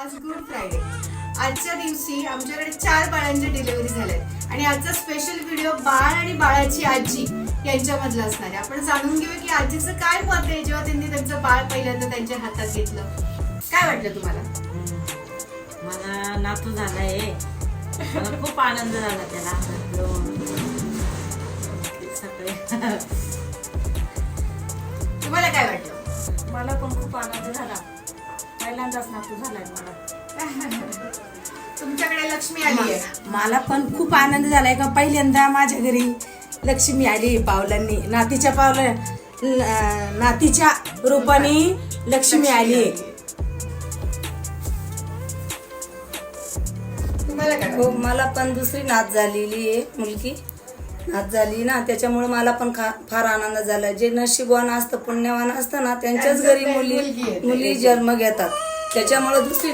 आज good Friday. आजच्या दिवशी आमच्याकडे 4 बाळांच्या डिलिव्हरी झाल्यात आणि आजचा स्पेशल व्हिडिओ बाळ आणि बाळाची आजी यांच्यामधला असणार आहे. आपण जाणून घेऊया की आजीचं काय मत आहे जेव्हा त्यांनी त्यांचं बाळ पहिल्यांदा त्यांच्या हातात घेतलं. काय वाटलं तुम्हाला? मला नातू झालाय, मला खूप आनंद झाला त्याला हातात घेऊन. सगळे तुम्हाला काय वाटलं? मला पण खूप आनंद झाला, पहिल्यांदाच नातू झालाय मला. तुमच्याकडे लक्ष्मी आली आहे. मला पण खूप आनंद झालाय का पहिल्यांदा माझ्या घरी लक्ष्मी आली पावलांनी, नातीच्या रूपाने लक्ष्मी आली. तुम्हाला काय हो, मला पण दुसरी नात झालेली आहे, मुलगी नात झाली ना, त्याच्यामुळे मला पण फार आनंद झाला. जे नशीबवान असतं, पुण्यवान असतं ना, त्यांच्याच घरी मुलगी येते. मुली जन्म घेतात. त्याच्यामुळे दुसरी